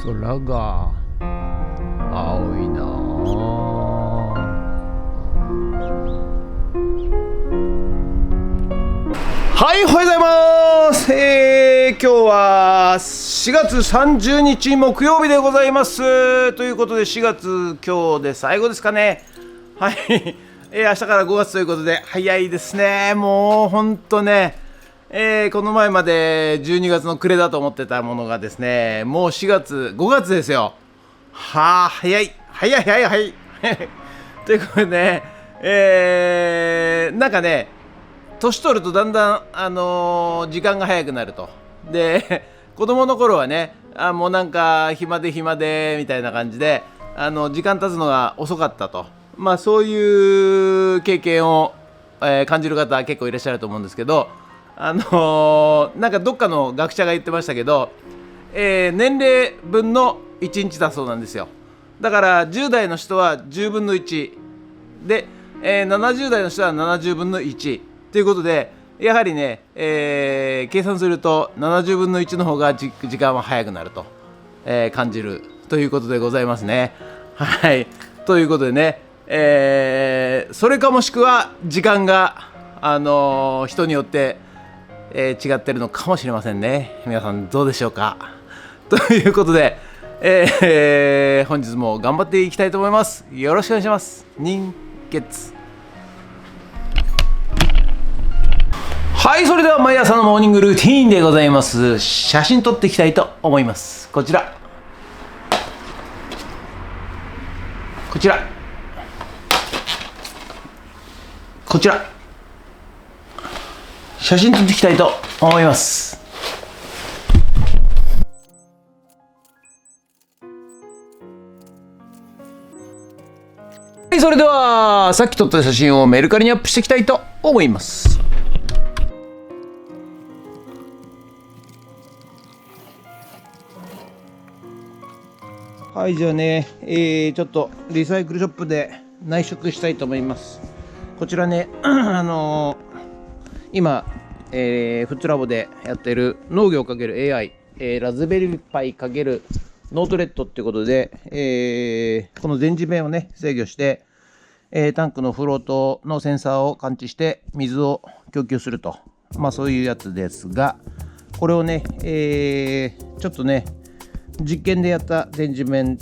空が青いなはい、おはようございます。今日は4月30日木曜日でございます。ということで4月今日で最後ですかね。はい、明日から5月ということで早いですね。もうほんとね、この前まで12月の暮れだと思ってたものがですね、もう4月5月ですよ。はあ、早いということでね、なんかね、年取るとだんだん、時間が早くなると。で子供の頃はね、もうなんか暇でみたいな感じで、時間経つのが遅かったと、そういう経験を、感じる方は結構いらっしゃると思うんですけど、なんかどっかの学者が言ってましたけど、年齢分の1日だそうなんですよ。だから10代の人は10分の1で、70代の人は70分の1ということで、やはりね、計算すると70分の1の方が時間は早くなると、感じるということでございますね。はい、ということでね、それかもしくは時間が、人によって違ってるのかもしれませんね。皆さんどうでしょうか。ということで、本日も頑張っていきたいと思います。よろしくお願いします。人月。はい、それでは毎朝のモーニングルーティーンでございます。写真撮っていきたいと思います。こちら写真撮っていきたいと思います。はい、それではさっき撮った写真をメルカリにアップしていきたいと思います。はい、じゃあね、ちょっとリサイクルショップで内職したいと思います。こちらね、今、フットラボでやってる農業×AI、ラズベリーパイ×ノートレットっていうことで、この電磁弁をね制御して、タンクのフロートのセンサーを感知して水を供給すると、そういうやつですが、これをね、ちょっとね実験でやった電磁弁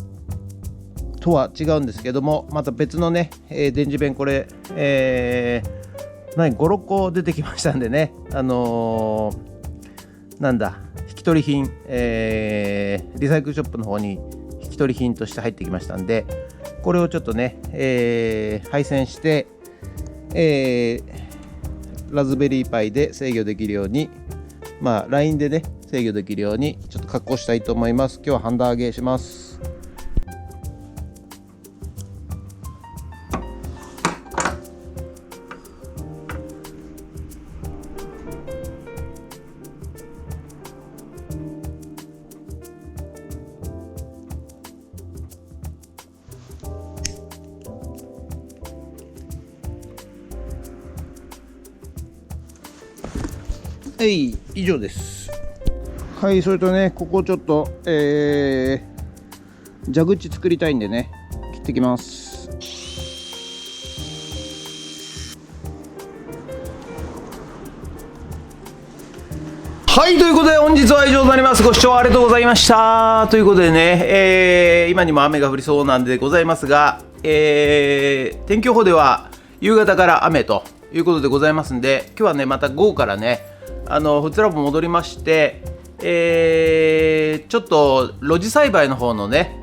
とは違うんですけども、また別のね、電磁弁、これ、5、6個出てきましたんでね、引き取り品、リサイクルショップの方に引き取り品として入ってきましたんで、これをちょっとね、配線して、ラズベリーパイで制御できるように、LINE でね制御できるようにちょっと加工したいと思います。今日はハンダ上げします。以上です。はい、それとね、ここちょっと、蛇口作りたいんでね、切ってきます。はい、ということで本日は以上となります。ご視聴ありがとうございました。ということでね、今にも雨が降りそうなんでございますが、天気予報では夕方から雨ということでございますんで、今日はねまた午後からねフットラボ戻りまして、ちょっと露地栽培の方のね、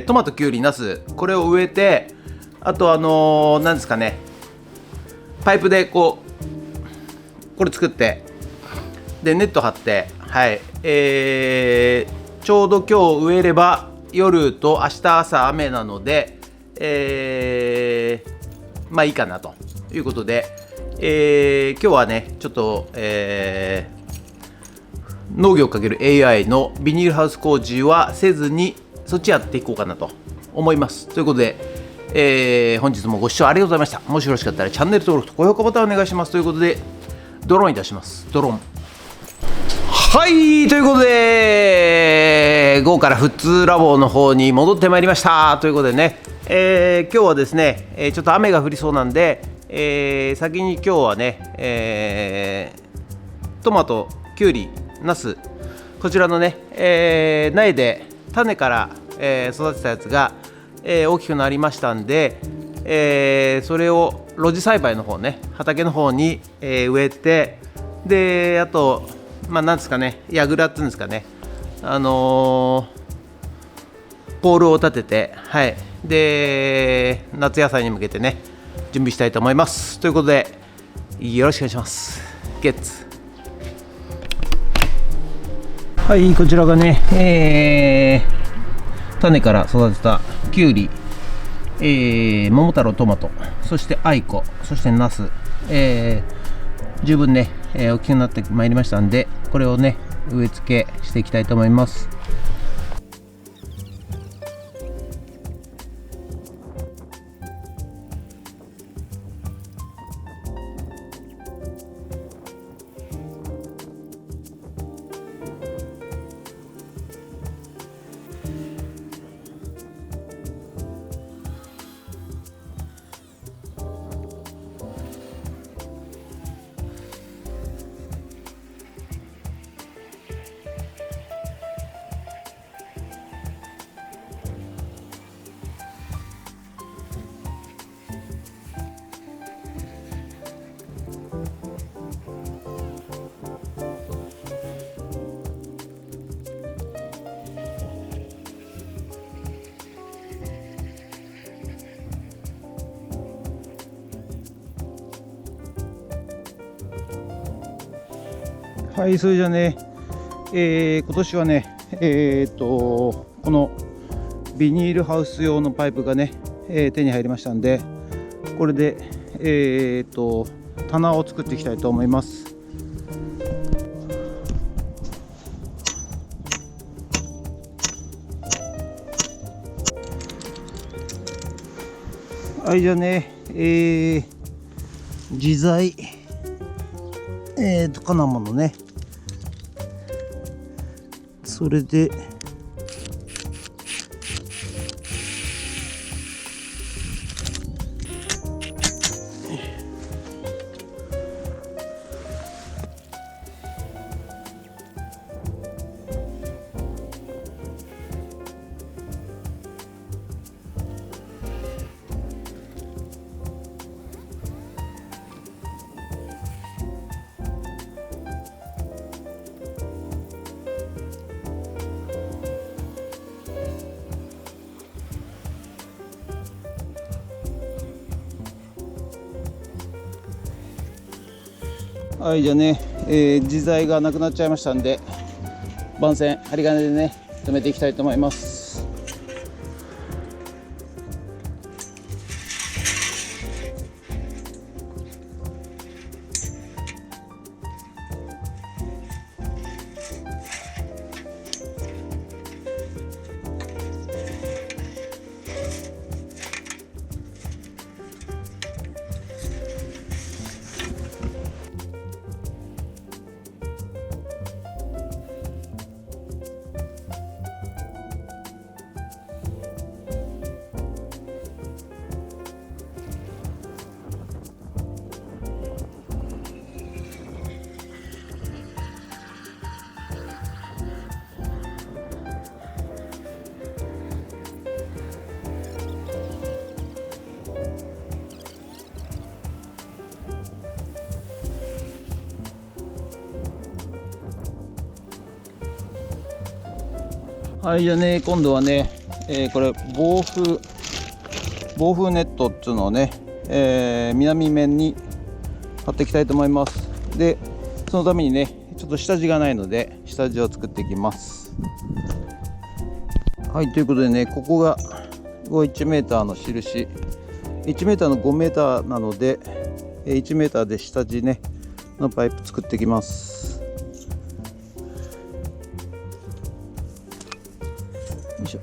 トマト、キュウリ、ナス、これを植えて、あとなんですかね、パイプでこれ作って、でネット張って、はい、ちょうど今日植えれば夜と明日朝雨なので、いいかなということで、今日はねちょっと、農業×AI のビニールハウス工事はせずにそっちやっていこうかなと思います。ということで、本日もご視聴ありがとうございました。もしよろしかったらチャンネル登録と高評価ボタンお願いします。ということでドローンいたします。ドローン。はい、ということで午後から富津ラボの方に戻ってまいりましたということでね、今日はですね、ちょっと雨が降りそうなんで、先に今日はね、トマト、きゅうり、ナス、こちらのね、苗で種から、育てたやつが、大きくなりましたんで、それを露地栽培の方ね、畑の方に、植えて、であとなんですかね、櫓っていうんですかね、ポールを立てて、はい、で夏野菜に向けてね準備したいと思います。ということでよろしくお願いします。ゲッツ。はい、こちらがね、種から育てたきゅうり、桃太郎、トマト、そしてアイコ、そしてナス、十分ね、大きくなってまいりましたんで、これをね植え付けしていきたいと思います。はい、それじゃね、今年はね、このビニールハウス用のパイプがね、手に入りましたんで、これで、棚を作っていきたいと思います。はい、じゃあね、自在金物ね、それではい、じゃあね、自在がなくなっちゃいましたんで、番線針金でね止めていきたいと思います。はい、じゃあね、今度はね、これ防風ネットっていうのをね、南面に貼っていきたいと思います。でそのためにねちょっと下地がないので下地を作っていきます。はい、ということでね、ここが1メーターの印、1メーターの5メーターなので1メーターで下地ねのパイプ作っていきます。よいしょ。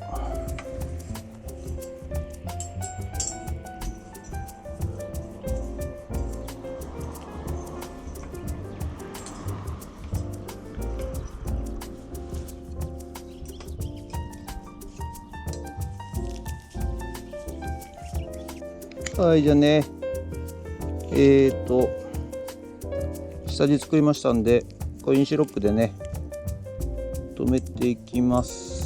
はい、じゃあね、下地作りましたんで、コインシロップでね、留めていきます。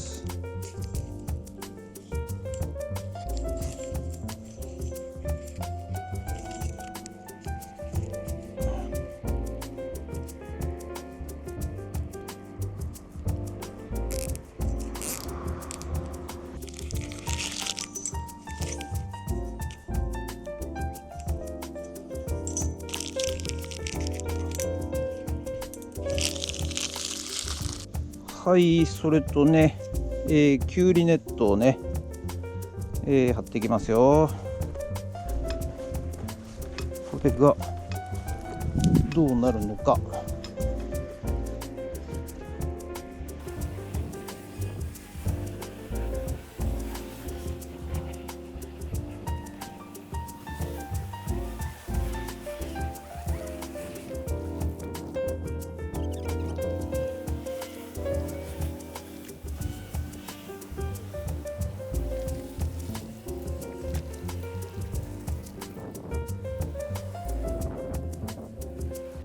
はい、それとね、きゅうりネットをね、貼っていきますよ。これがどうなるのか。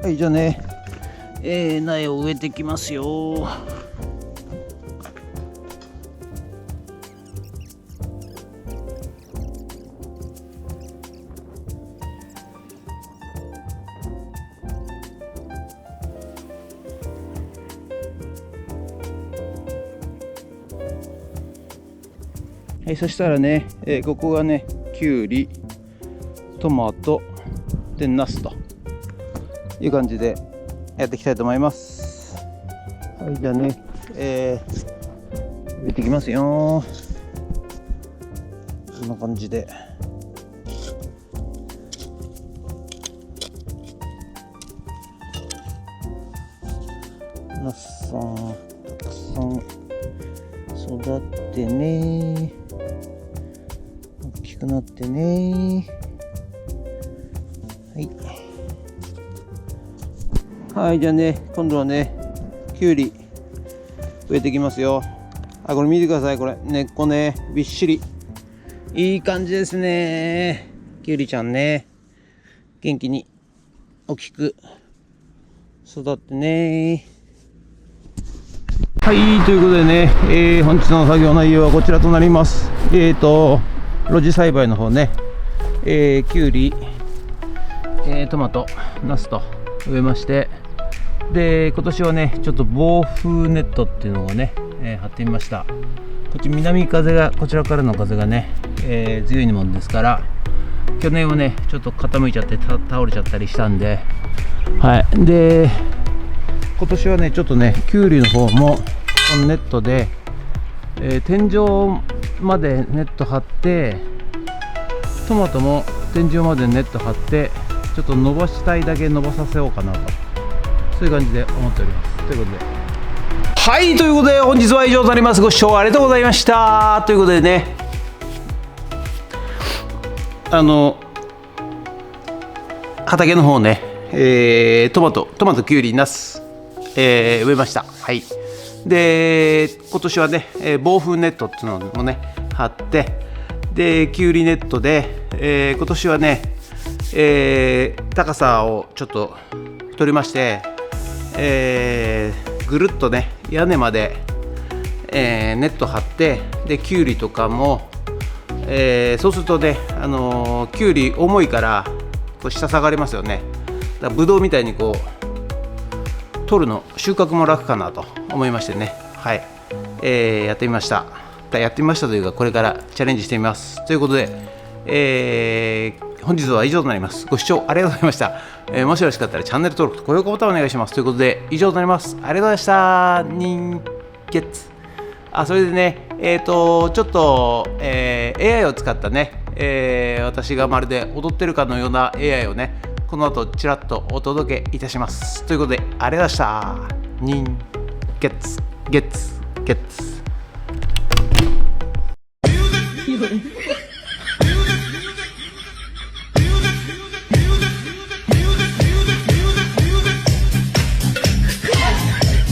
はい、じゃあね、苗を植えていきますよ。はい、そしたらね、ここがね、きゅうり、トマト、で、ナスという感じでやっていきたいと思います。はい、じゃあね、植えていきますよ。こんな感じで。ナスさん、たくさん育ってね。大きくなってね。はい。はい、じゃあね、今度はね、きゅうり植えていきますよ。あ、これ見てください。これ根っこね、びっしり。いい感じですね。きゅうりちゃんね、元気に大きく育ってね。はい、ということでね、本日の作業内容はこちらとなります。露地栽培の方ね、きゅうり、トマト、ナスと植えまして、で今年はねちょっと防風ネットっていうのをね、張ってみました。こっち南風が、こちらからの風がね、強いもんですから、去年はねちょっと傾いちゃって倒れちゃったりしたんで、はい、で今年はねちょっとねきゅうりの方もこのネットで、天井までネット張って、トマトも天井までネット張ってちょっと伸ばしたいだけ伸ばさせようかなと、そういう感じで思っております。ということで、はい、ということで本日は以上となります。ご視聴ありがとうございました。ということでね、畑の方ね、トマト、きゅうり、ナス、植えました。はい。で今年はね、防風ネットっていうのもね張って、できゅうりネットで、今年はね、高さをちょっと取りまして、ぐるっとね屋根まで、ネット張って、できゅうりとかも、そうするとね、きゅうり重いからこう下下がりますよね。だからぶどうみたいにこう取るの収穫も楽かなと思いましてね、はい、やってみました。やってみましたというか、これからチャレンジしてみますということで、本日は以上となります。ご視聴ありがとうございました。もしよろしかったらチャンネル登録と高評価ボタンをお願いしますということで、以上となります。ありがとうございました。人月。それでね、ちょっと、AI を使ったね、私がまるで踊ってるかのような AI をね、この後ちらっとお届けいたしますということで、ありがとうございました。人月。